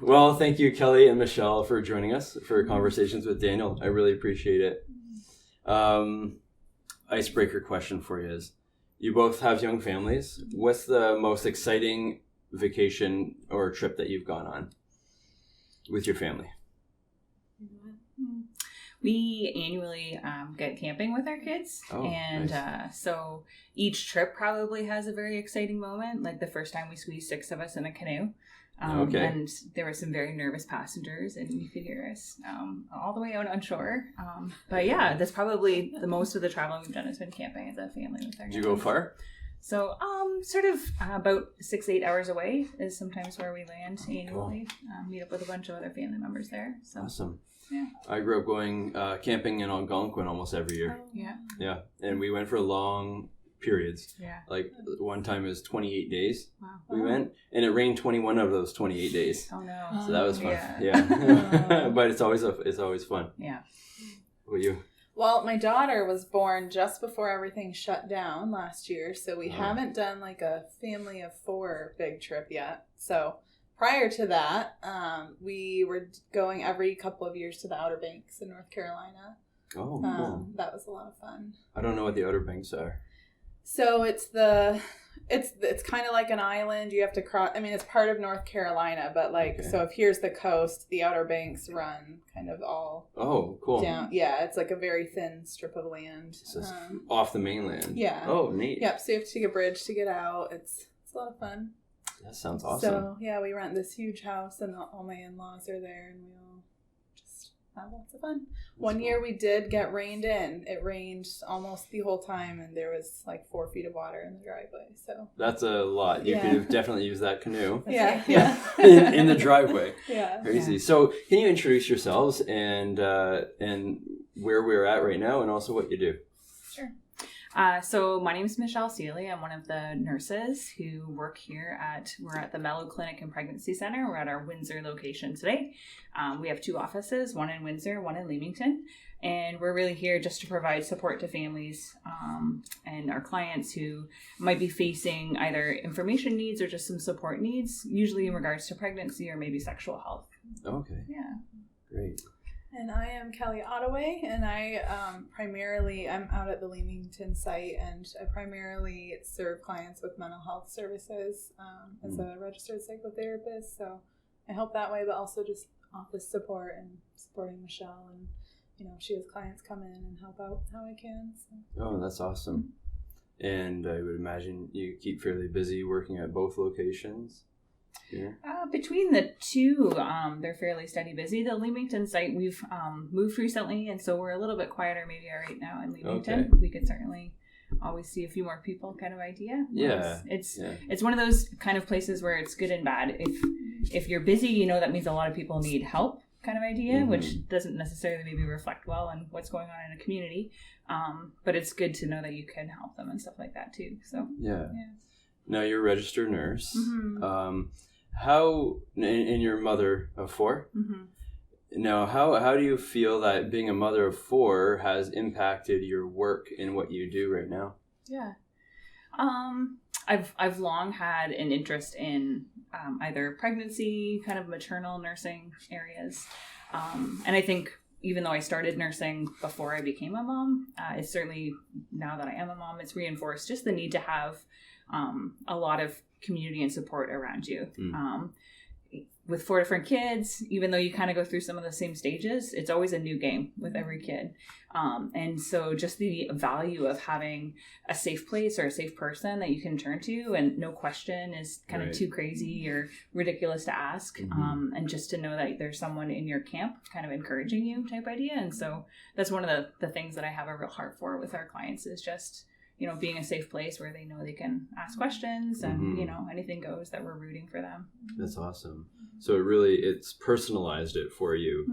Well, thank you, Kelly and Michelle, for joining us for Conversations with Daniel. I really appreciate it. Icebreaker question for you is, you both have young families. What's the most exciting vacation or trip that you've gone on with your family? We annually get camping with our kids. Nice. So each trip probably has a very exciting moment. Like the first time we squeezed 6 of us in a canoe. And there were some very nervous passengers, and you could hear us all the way out on shore. But yeah, that's probably the most of the traveling we've done has been camping as a family with our kids. Did you go far? So sort of about 6-8 hours away is sometimes where we land annually. Cool. Meet up with a bunch of other family members there. So. Awesome. Yeah. I grew up going camping in Algonquin almost every year. Yeah. Yeah, and we went for long periods. Yeah. Like one time is 28 days. Wow. We went, and it rained 21 of those 28 days. Oh no. So that was fun. Yeah. But it's always fun. Yeah. What about you? Well, my daughter was born just before everything shut down last year, so we haven't done like a family of 4 big trip yet. So prior to that, we were going every couple of years to the Outer Banks in North Carolina. Oh, cool. That was a lot of fun. I don't know what the Outer Banks are. So it's kind of like an island. You have to cross. I mean, it's part of North Carolina, but so if here's the coast, the Outer Banks run kind of all. Oh, cool. Down. Yeah, it's like a very thin strip of land. So it's off the mainland. Yeah. Oh, neat. Yep. So you have to take a bridge to get out. It's a lot of fun. That sounds awesome. So yeah, we rent this huge house, and all my in-laws are there, and we all just have lots of fun. One year we did get rained in. It rained almost the whole time, and there was like 4 feet of water in the driveway. So that's a lot. You could have definitely used that canoe. Yeah. in the driveway. Yeah. Crazy. So can you introduce yourselves and where we're at right now, and also what you do? Sure. So my name is Michelle Seeley. I'm one of the nurses who work here we're at the Melo Clinic and Pregnancy Center. We're at our Windsor location today. We have 2 offices, one in Windsor, one in Leamington. And we're really here just to provide support to families and our clients who might be facing either information needs or just some support needs, usually in regards to pregnancy or maybe sexual health. Okay. Yeah. Great. And I am Kelly Ottaway, and I I'm out at the Leamington site, and I primarily serve clients with mental health services as a registered psychotherapist. So I help that way, but also just office support and supporting Michelle, and she has clients come in and help out how I can. So. Oh, that's awesome. And I would imagine you keep fairly busy working at both locations. Yeah. Between the 2, they're fairly steady busy. The Leamington site, we've moved recently, and so we're a little bit quieter maybe right now in Leamington. Okay. We could certainly always see a few more people kind of idea. Yeah. It's one of those kind of places where it's good and bad. If you're busy, that means a lot of people need help kind of idea, which doesn't necessarily maybe reflect well on what's going on in a community. But it's good to know that you can help them and stuff like that too. So yeah. Now you're a registered nurse. Mm-hmm. And you're a mother of 4. Mm-hmm. Now, how do you feel that being a mother of 4 has impacted your work in what you do right now? Yeah. I've long had an interest in either pregnancy, kind of maternal nursing areas. And I think even though I started nursing before I became a mom, it's certainly, now that I am a mom, it's reinforced just the need to have a lot of community and support around you. With 4 different kids, even though you kind of go through some of the same stages, it's always a new game with every kid. And so just the value of having a safe place or a safe person that you can turn to, and no question is kind of too crazy or ridiculous to ask. And just to know that there's someone in your camp kind of encouraging you type idea. And so that's one of the things that I have a real heart for with our clients, is just being a safe place where they know they can ask questions and, anything goes, that we're rooting for them. That's awesome. So it's personalized it for you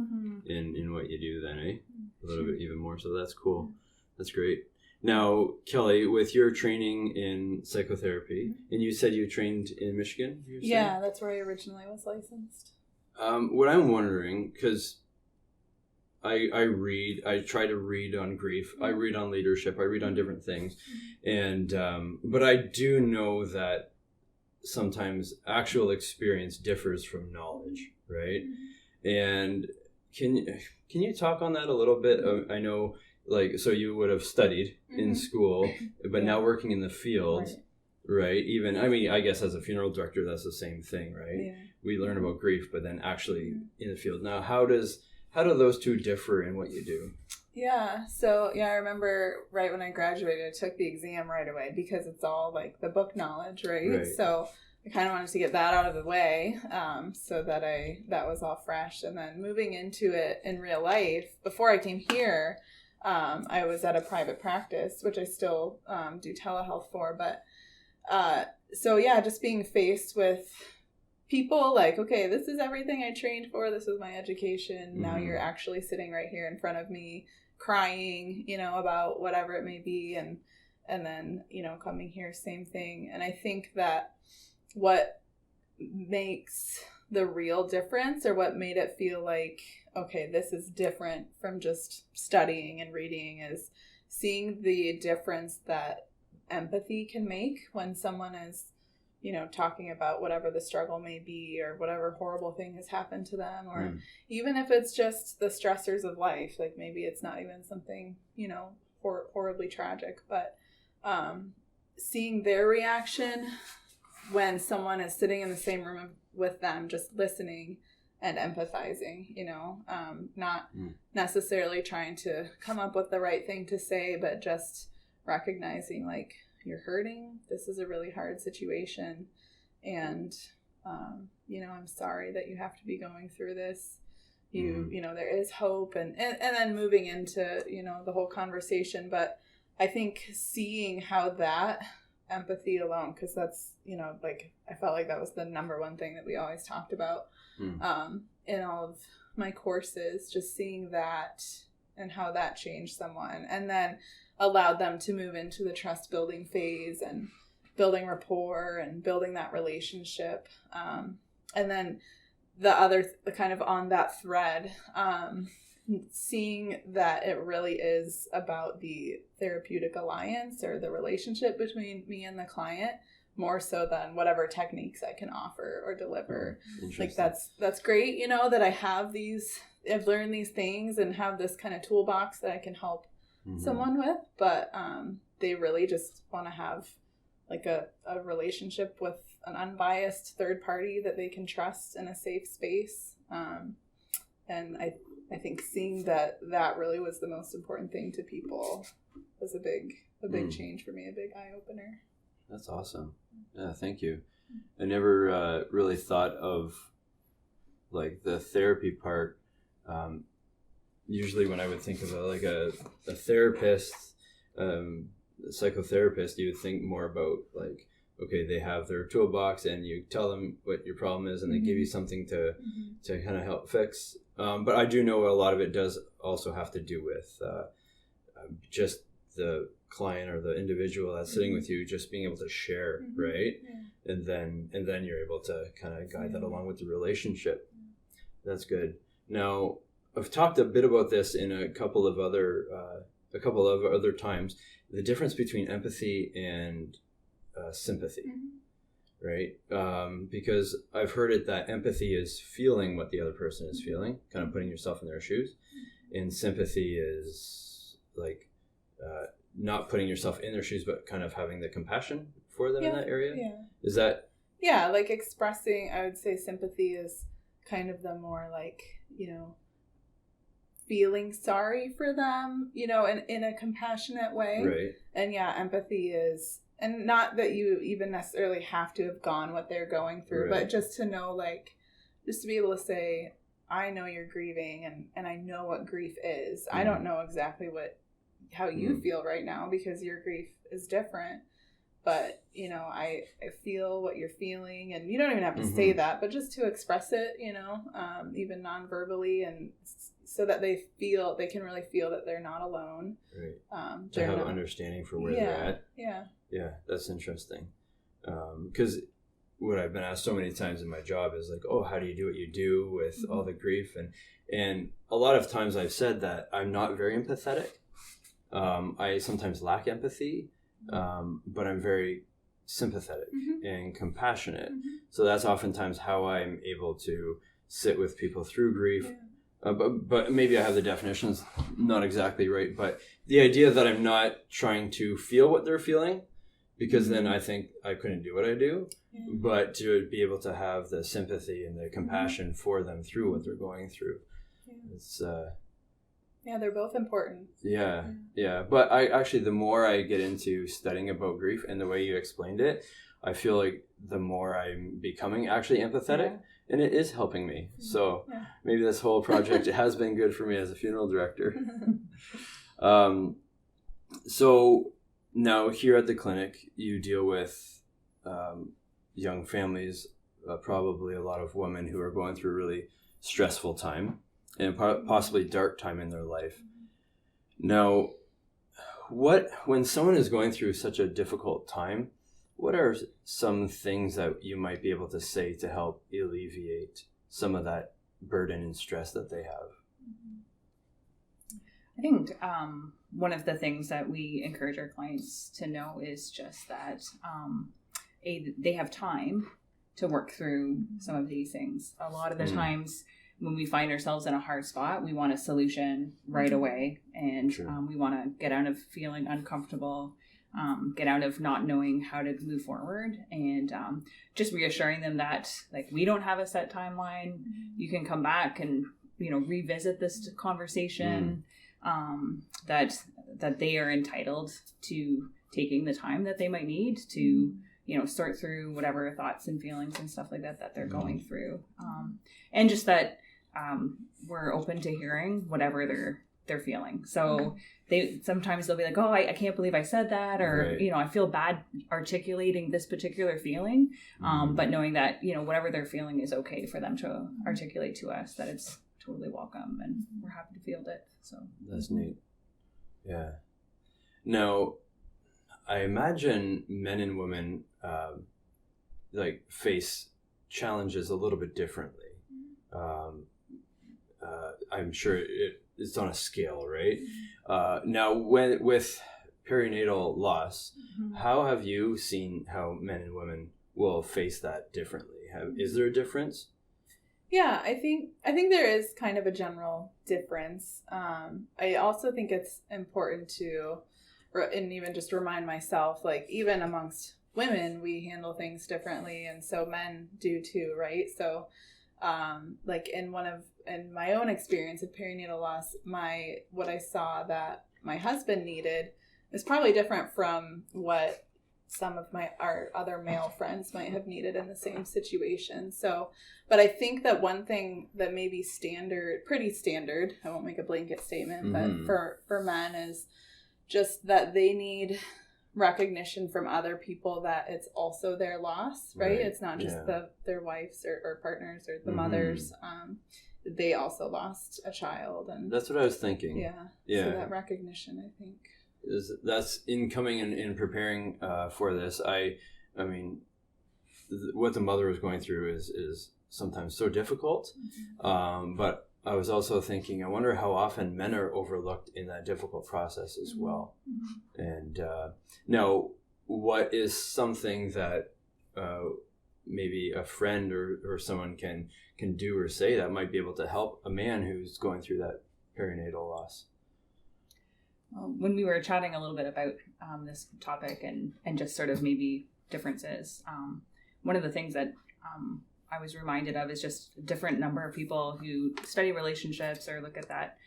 in what you do then, eh? A little bit even more. So that's cool. That's great. Now, Kelly, with your training in psychotherapy, and you said you trained in Michigan? Yeah, that's where I originally was licensed. What I'm wondering, because I try to read on grief, I read on leadership, I read on different things, and but I do know that sometimes actual experience differs from knowledge, right? And can you talk on that a little bit? I know, like, so you would have studied in school, but now working in the field, right? Even, I mean, I guess as a funeral director, that's the same thing, right? Yeah. We learn about grief, but then actually in the field. Now, how do those two differ in what you do? Yeah. So, I remember right when I graduated, I took the exam right away because it's all like the book knowledge, right? So I kind of wanted to get that out of the way, so that that was all fresh. And then moving into it in real life, before I came here, I was at a private practice, which I still do telehealth for. But just being faced with people like, okay, this is everything I trained for. This was my education. Now you're actually sitting right here in front of me, crying, about whatever it may be. And then, coming here, same thing. And I think that what makes the real difference, or what made it feel like, okay, this is different from just studying and reading, is seeing the difference that empathy can make when someone is, talking about whatever the struggle may be, or whatever horrible thing has happened to them, or even if it's just the stressors of life, like maybe it's not even something, horribly tragic, but seeing their reaction when someone is sitting in the same room with them, just listening and empathizing, not necessarily trying to come up with the right thing to say, but just recognizing, like, you're hurting. This is a really hard situation. And, I'm sorry that you have to be going through this. There is hope, and then moving into, the whole conversation. But I think seeing how that empathy alone, because that's, I felt like that was the number one thing that we always talked about in all of my courses, just seeing that and how that changed someone, and then allowed them to move into the trust building phase and building rapport and building that relationship. And then the other kind of on that thread, seeing that it really is about the therapeutic alliance, or the relationship between me and the client, more so than whatever techniques I can offer or deliver. Like that's great, that I've learned these things and have this kind of toolbox that I can help someone with, but they really just want to have like a relationship with an unbiased third party that they can trust in a safe space. And I think seeing that really was the most important thing to people was a big change for me, a big eye opener. That's awesome. Yeah, thank you. I never really thought of like the therapy part. Usually when I would think of a therapist, a psychotherapist, you would think more about like, okay, they have their toolbox and you tell them what your problem is and they give you something to kind of help fix. But I do know a lot of it does also have to do with just the client or the individual that's sitting with you just being able to share, right? Yeah. And then you're able to kind of guide that along with the relationship. That's good. Now, I've talked a bit about this in a couple of other times, the difference between empathy and sympathy, right? Because I've heard it that empathy is feeling what the other person is feeling, kind of putting yourself in their shoes, and sympathy is like not putting yourself in their shoes, but kind of having the compassion for them in that area. Yeah. Is that? Yeah, like expressing, I would say sympathy is kind of the more like, feeling sorry for them, in a compassionate way. Right. And empathy is, and not that you even necessarily have to have gone what they're going through, but just to know, like, just to be able to say, I know you're grieving and I know what grief is. I don't know exactly how you feel right now because your grief is different. But, I feel what you're feeling, and you don't even have to say that, but just to express it, even non-verbally, and so that they can really feel that they're not alone. Right. To have an understanding for where they're at. Yeah. Yeah, that's interesting. Because what I've been asked so many times in my job is like, oh, how do you do what you do with all the grief? And a lot of times I've said that I'm not very empathetic. I sometimes lack empathy. But I'm very sympathetic and compassionate. So that's oftentimes how I'm able to sit with people through grief. But maybe I have the definitions not exactly right. But the idea that I'm not trying to feel what they're feeling, because then I think I couldn't do what I do, but to be able to have the sympathy and the compassion for them through what they're going through. It's they're both important. Yeah. But I actually, the more I get into studying about grief and the way you explained it, I feel like the more I'm becoming actually empathetic, and it is helping me. So maybe this whole project has been good for me as a funeral director. So now here at the clinic, you deal with young families, probably a lot of women who are going through a really stressful time and possibly dark time in their life. Now, when someone is going through such a difficult time, what are some things that you might be able to say to help alleviate some of that burden and stress that they have? I think one of the things that we encourage our clients to know is just that they have time to work through some of these things. A lot of the times when we find ourselves in a hard spot, we want a solution right away. And we want to get out of feeling uncomfortable, get out of not knowing how to move forward, and just reassuring them that like we don't have a set timeline. You can come back and revisit this conversation. That they are entitled to taking the time that they might need to sort through whatever thoughts and feelings and stuff like that they're going through, and just that we're open to hearing whatever they're feeling. So sometimes they'll be like, oh, I can't believe I said that, or I feel bad articulating this particular feeling, but knowing that whatever they're feeling is okay for them to articulate to us, that it's totally welcome and we're happy to field it. So that's neat. Yeah. Now, I imagine men and women face challenges a little bit differently. I'm sure it's on a scale, right? Now, with perinatal loss, how have you seen how men and women will face that differently? Is there a difference? Yeah, I think there is kind of a general difference. I also think it's important to, and even just remind myself, like even amongst women, we handle things differently, and so men do too, right? So, like in my own experience of perinatal loss, what I saw that my husband needed is probably different from what some of our other male friends might have needed in the same situation. So, but I think that one thing that may be pretty standard, I won't make a blanket statement, but for men is just that they need recognition from other people that it's also their loss, right? It's not just their wives or partners or the mothers. They also lost a child, and that's what I was thinking. Yeah. So that recognition, I think, that's in coming and preparing for this. I mean, what the mother was going through is sometimes so difficult. But I was also thinking, I wonder how often men are overlooked in that difficult process as well. And now, what is something that maybe a friend or someone can do or say that might be able to help a man who's going through that perinatal loss? When we were chatting a little bit about this topic and just sort of maybe differences, one of the things that I was reminded of is just a different number of people who study relationships or look at that.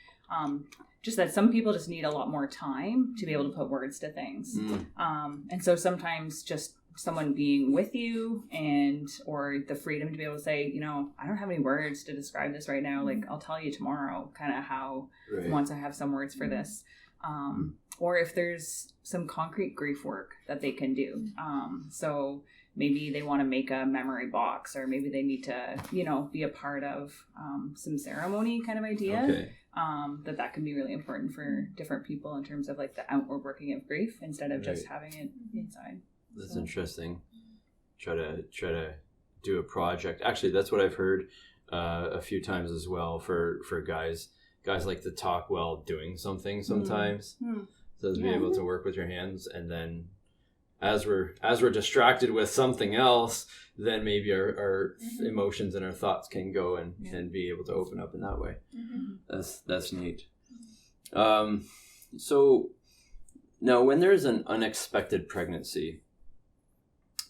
Just that some people just need a lot more time to be able to put words to things. And so sometimes just someone being with you or the freedom to be able to say, I don't have any words to describe this right now. Like, I'll tell you tomorrow kind of how once I have some words for this. Or if there's some concrete grief work that they can do. So maybe they want to make a memory box, or maybe they need to, be a part of some ceremony kind of idea. Okay. That can be really important for different people in terms of like the outward working of grief instead of just having it inside. That's interesting. Try to do a project. Actually, that's what I've heard a few times as well for guys. Guys like to talk while doing something sometimes. So to be able to work with your hands and then as we're distracted with something else, then maybe our emotions and our thoughts can go and be able to open up in that way. That's neat. So now, when there's an unexpected pregnancy,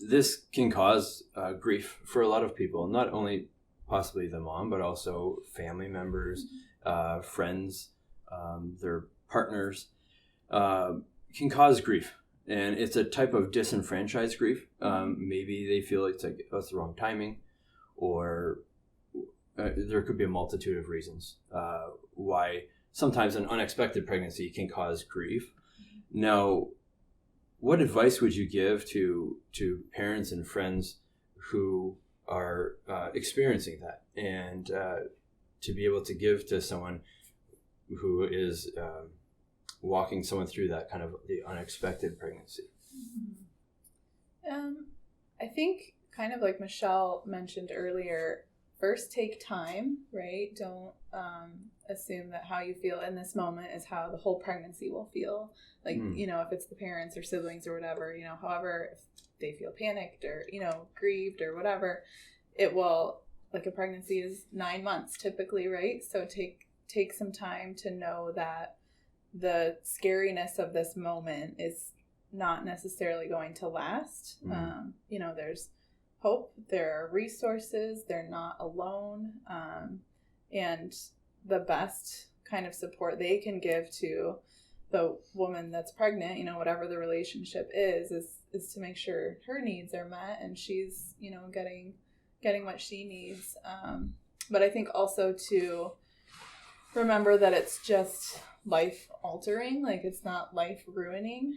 this can cause grief for a lot of people, not only possibly the mom, but also family members, friends, their partners, can cause grief. And it's a type of disenfranchised grief. Maybe they feel it's like, oh, it's the wrong timing, or there could be a multitude of reasons why sometimes an unexpected pregnancy can cause grief. Now, what advice would you give to parents and friends who are experiencing that, and to be able to give to someone who is walking someone through that kind of the unexpected pregnancy? I think, kind of like Michelle mentioned earlier, first take time, right? Don't assume that how you feel in this moment is how the whole pregnancy will feel. Like, if it's the parents or siblings or whatever, however, if they feel panicked or, grieved or whatever, it will, like, a pregnancy is 9 months typically, right? So take some time to know that the scariness of this moment is not necessarily going to last. There's hope, there are resources, they're not alone, and the best kind of support they can give to the woman that's pregnant, whatever the relationship is to make sure her needs are met and she's, getting what she needs. But I think also to remember that it's just life altering, like it's not life ruining.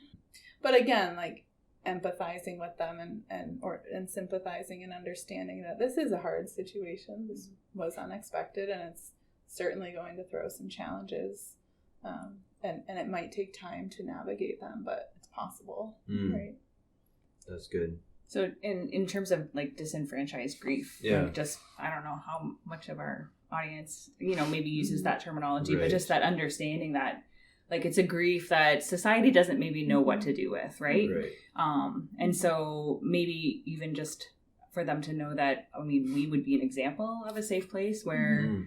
But again, like empathizing with them and sympathizing and understanding that this is a hard situation. This was unexpected, and it's certainly going to throw some challenges. And it might take time to navigate them, but it's possible, right? That's good. So in terms of like disenfranchised grief, like just, I don't know how much of our audience, maybe uses that terminology, but just that understanding that like it's a grief that society doesn't maybe know what to do with, right? And so maybe even just for them to know that, we would be an example of a safe place where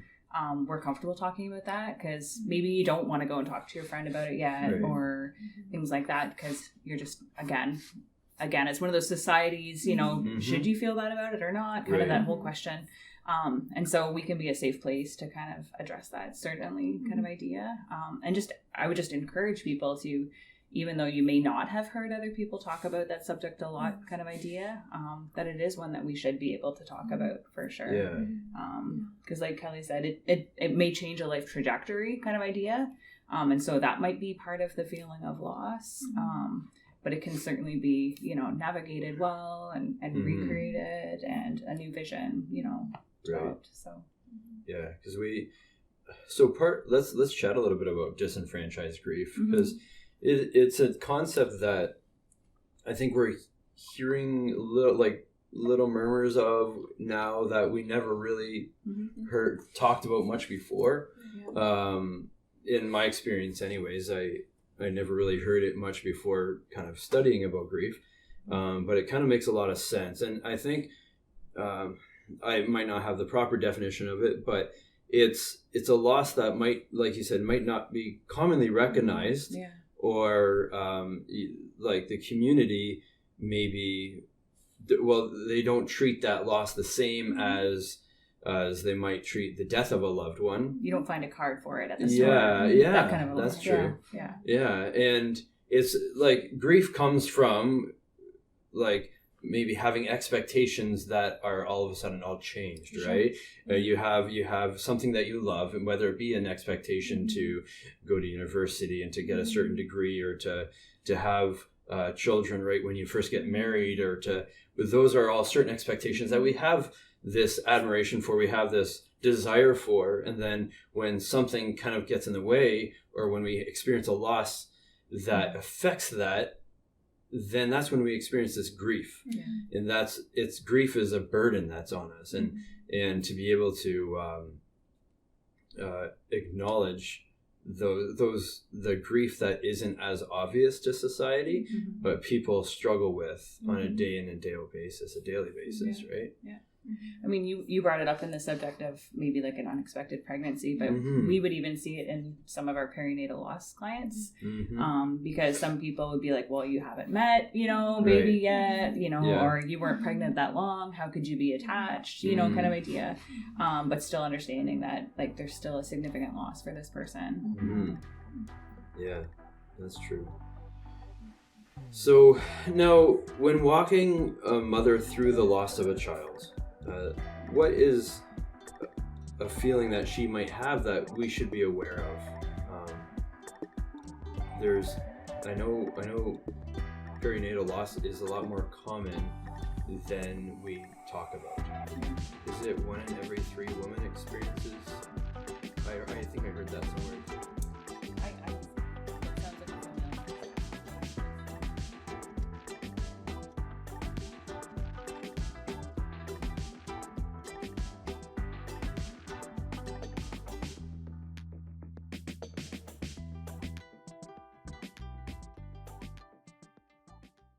we're comfortable talking about that, because maybe you don't want to go and talk to your friend about it yet, or things like that, because you're just, again, it's one of those societies, should you feel bad about it or not, kind of that whole question. And so we can be a safe place to kind of address that, certainly, kind of idea. And I would just encourage people to, even though you may not have heard other people talk about that subject a lot, kind of idea, that it is one that we should be able to talk about for sure. Because like Kelly said, it may change a life trajectory kind of idea. And so that might be part of the feeling of loss. But it can certainly be, navigated well and recreated, and a new vision, developed. So yeah, because let's chat a little bit about disenfranchised grief, because it's a concept that I think we're hearing little murmurs of now that we never really talked about much before. In my experience, anyways, I never really heard it much before kind of studying about grief, but it kind of makes a lot of sense. And I think I might not have the proper definition of it, but it's a loss that might, like you said, might not be commonly recognized, or like the community maybe, they don't treat that loss the same as they might treat the death of a loved one. You don't find a card for it at the store. That kind of that's true. And it's like grief comes from like maybe having expectations that are all of a sudden all changed, right? You have something that you love, and whether it be an expectation to go to university and to get a certain degree, or to have children right when you first get married, or those are all certain expectations that we have this admiration for, we have this desire for, and then when something kind of gets in the way, or when we experience a loss that affects that, then that's when we experience this grief. And grief is a burden that's on us, and to be able to acknowledge the grief that isn't as obvious to society, but people struggle with on a day in and day out basis, a daily basis, right? Yeah. I mean, you brought it up in the subject of maybe like an unexpected pregnancy, but we would even see it in some of our perinatal loss clients, because some people would be like, well, you haven't met, baby yet, or you weren't pregnant that long. How could you be attached, kind of idea. But still understanding that like there's still a significant loss for this person. Yeah, that's true. So now, when walking a mother through the loss of a child, what is a feeling that she might have that we should be aware of? I know perinatal loss is a lot more common than we talk about. Is it 1 in every 3 women experiences? I think I heard that somewhere too.